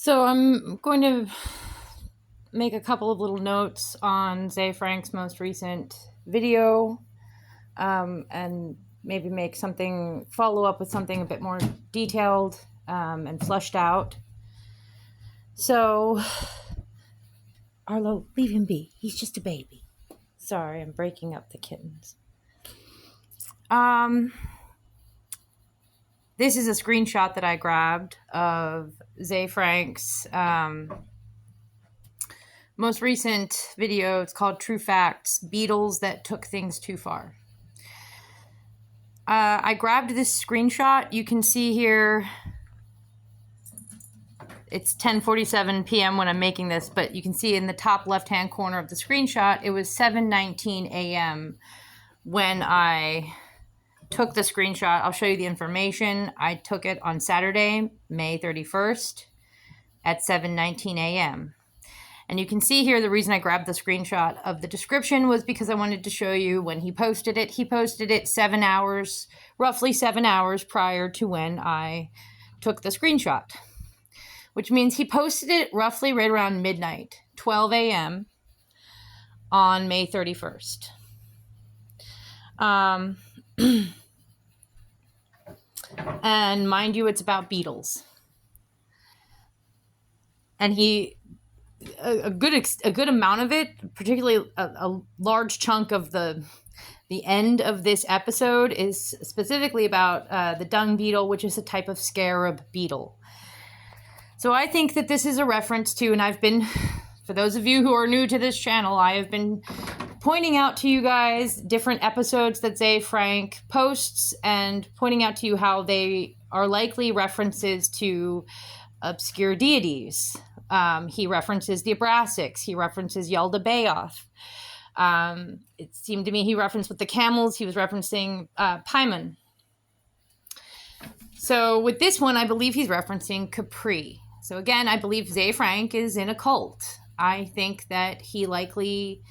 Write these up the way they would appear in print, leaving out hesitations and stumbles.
So I'm going to make a couple of little notes on Zay Frank's most recent video, and maybe make something, follow up with something a bit more detailed and fleshed out. So, Arlo, leave him be. He's just a baby. Sorry, I'm breaking up the kittens. This is a screenshot that I grabbed of Zay Frank's most recent video. It's called True Facts, Beatles That Took Things Too Far. I grabbed this screenshot. You can see here, it's 10:47 p.m. when I'm making this, but you can see in the top left-hand corner of the screenshot, it was 7:19 a.m. when I took the screenshot. I'll show you the information. I took it on Saturday, May 31st at 7:19 a.m. And you can see here the reason I grabbed the screenshot of the description was because I wanted to show you when he posted it. He posted it 7 hours, roughly 7 hours prior to when I took the screenshot, which means he posted it roughly right around midnight, 12 a.m. on May 31st. And mind you, it's about Beatles. And a good amount of it, particularly a large chunk of the end of this episode, is specifically about the dung beetle, which is a type of scarab beetle. So I think that this is a reference to, and I've been, for those of you who are new to this channel, I have been pointing out to you guys different episodes that Zay Frank posts and pointing out to you how they are likely references to obscure deities. He references the Abrasics. He references Yalda Bayoth. It seemed to me he referenced with the camels. He was referencing Paimon. So with this one, I believe he's referencing Khepri. So again, I believe Zay Frank is in a cult. I think that he likely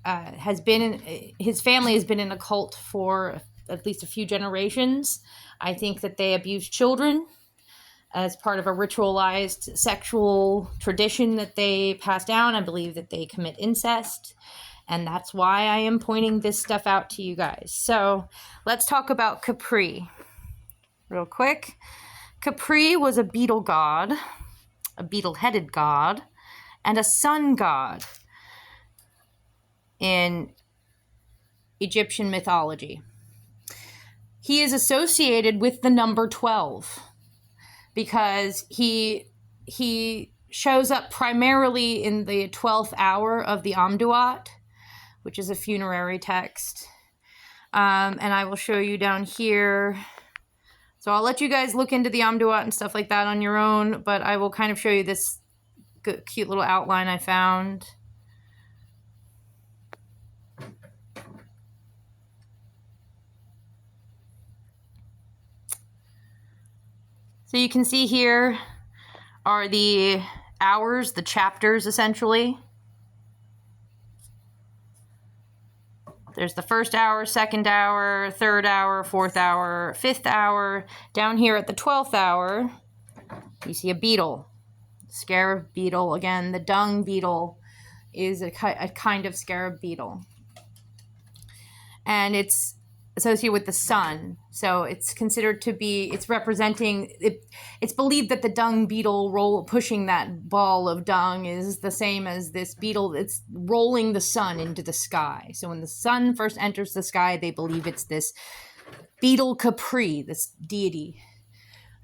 has been his family has been in a cult for at least a few generations. I think that they abuse children as part of a ritualized sexual tradition that they pass down. I believe that they commit incest, and that's why I am pointing this stuff out to you guys. So let's talk about Khepri real quick. Khepri was a beetle god, a beetle-headed god, and a sun god in Egyptian mythology. He is associated with the number 12 because he shows up primarily in the 12th hour of the Amduat, which is a funerary text. And I will show you down here. So I'll let you guys look into the Amduat and stuff like that on your own, but I will kind of show you this cute little outline I found. So you can see here are the hours, the chapters, essentially. There's the first hour, second hour, third hour, fourth hour, fifth hour. Down here at the 12th hour, you see a beetle, scarab beetle. Again, the dung beetle is a kind of scarab beetle. And it's associated with the sun. So it's considered to be, it's representing, it's believed that the dung beetle pushing that ball of dung is the same as this beetle. It's rolling the sun into the sky. So when the sun first enters the sky, they believe it's this beetle Khepri, this deity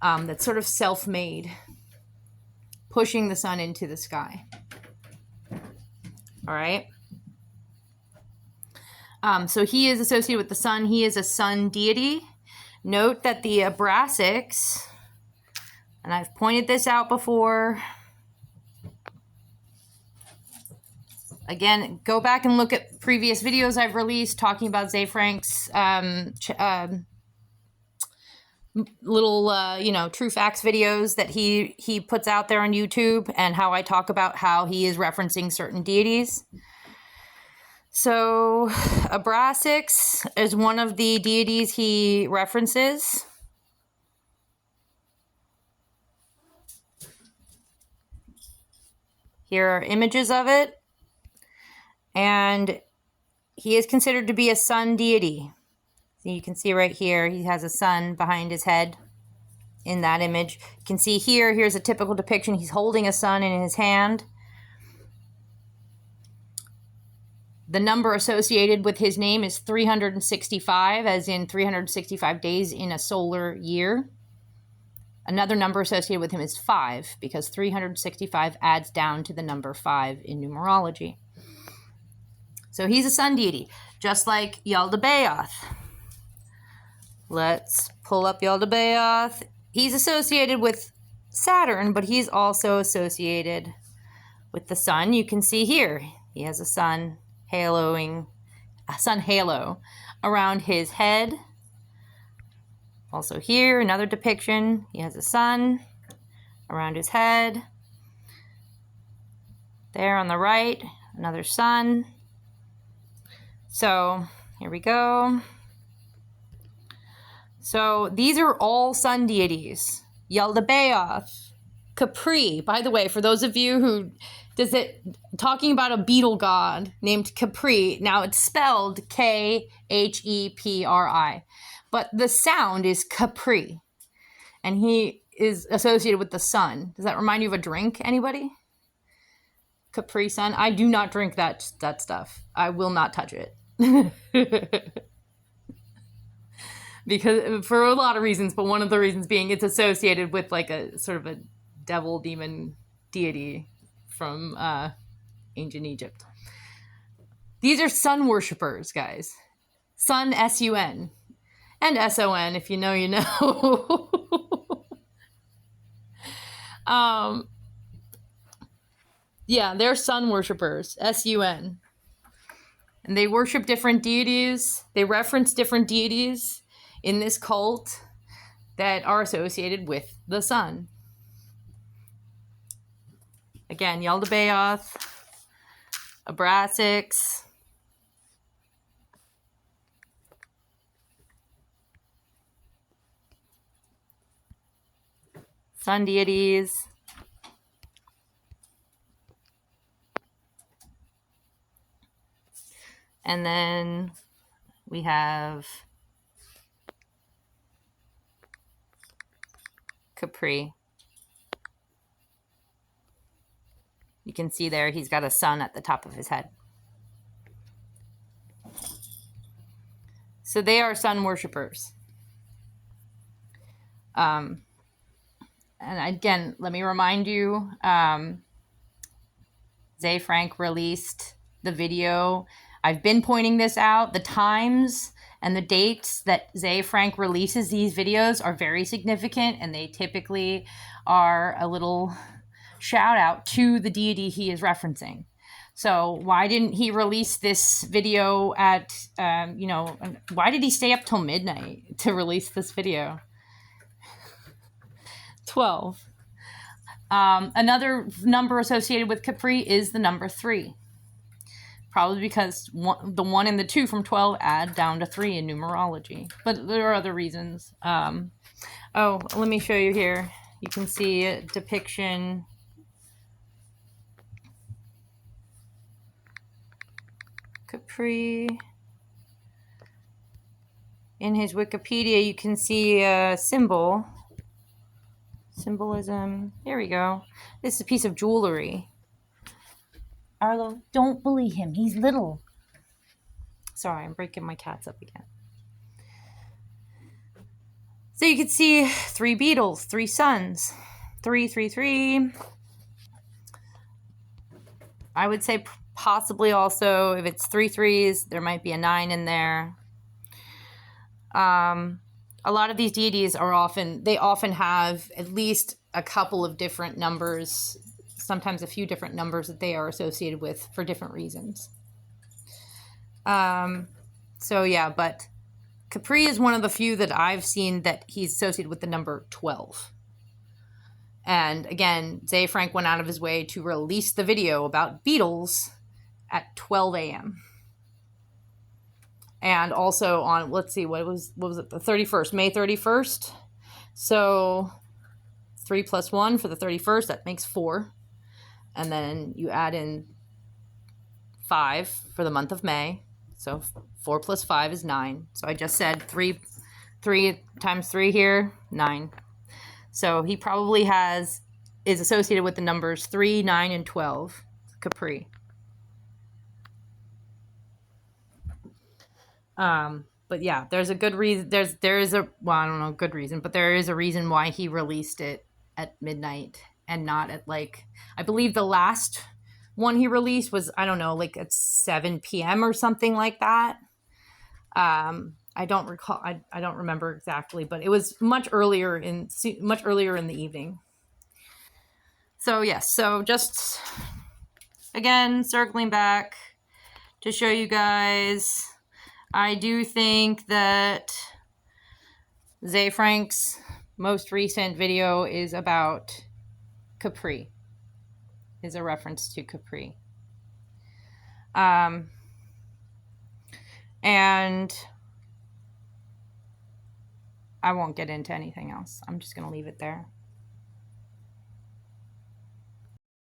that's sort of self-made, pushing the sun into the sky. All right. So he is associated with the sun. He is a sun deity. Note that the Abrasics, and I've pointed this out before. Again, go back and look at previous videos I've released talking about Zay Frank's little, True Facts videos that he puts out there on YouTube, and how I talk about how he is referencing certain deities. So Abrasics is one of the deities he references. Here are images of it. And he is considered to be a sun deity. So you can see right here, he has a sun behind his head in that image. You can see here's a typical depiction. He's holding a sun in his hand. The number associated with his name is 365, as in 365 days in a solar year. Another number associated with him is 5, because 365 adds down to the number 5 in numerology. So he's a sun deity, just like Yaldabaoth. Let's pull up Yaldabaoth. He's associated with Saturn, but he's also associated with the sun. You can see here, he has a sun halo around his head. Also here, another depiction. He has a sun around his head. There on the right, another sun. So here we go. So these are all sun deities. Yaldabaoth, Khepri. By the way, for those of you who talking about a beetle god named Khepri. Now it's spelled Khepri, but the sound is Khepri, and he is associated with the sun. Does that remind you of a drink? Anybody? Capri Sun. I do not drink that stuff. I will not touch it. Because for a lot of reasons, but one of the reasons being it's associated with like a sort of a devil demon deity from ancient Egypt. These are sun worshippers, guys. Sun, S-U-N. And S-O-N, if you know, you know. Yeah, they're sun worshippers, S-U-N. And they worship different deities. They reference different deities in this cult that are associated with the sun. Again, Yaldabaoth, Abraxas, sun deities. And then we have Khepri. You can see there he's got a sun at the top of his head. So they are sun worshippers. And again, let me remind you, Ze Frank released the video. I've been pointing this out. The times and the dates that Ze Frank releases these videos are very significant, and they typically are a little shout out to the deity he is referencing. So why didn't he release this video at, why did he stay up till midnight to release this video? 12. Another number associated with Khepri is the number 3. Probably because the 1 and the 2 from 12 add down to 3 in numerology. But there are other reasons. Let me show you here. You can see a depiction. Khepri. In his Wikipedia, you can see a symbol. Symbolism. Here we go. This is a piece of jewelry. Arlo, don't bully him. He's little. Sorry, I'm breaking my cats up again. So you can see 3 beetles, 3 suns, 3, 3, 3. I would say possibly also, if it's 3 threes, there might be a 9 in there. A lot of these deities often have at least a couple of different numbers, sometimes a few different numbers that they are associated with for different reasons. But Khepri is one of the few that I've seen that he's associated with the number 12. And again, Ze Frank went out of his way to release the video about beetles at 12 a.m. And also on, let's see, what was it, the 31st, May 31st? So 3 plus 1 for the 31st, that makes 4. and then you add in 5 for the month of May. So 4 plus 5 is 9. So I just said 3 times 3 here, 9. So he probably is associated with the numbers 3, 9, and 12. Khepri. But yeah, there's a good reason. There is a, well, I don't know, good reason, but there is a reason why he released it at midnight and not at, like, I believe the last one he released was, I don't know, like at 7 p.m. or something like that. I don't recall. I don't remember exactly, but it was much earlier in the evening. So yes, so just again circling back to show you guys, I do think that Zay Frank's most recent video is about Khepri, is a reference to Khepri. And I won't get into anything else. I'm just going to leave it there.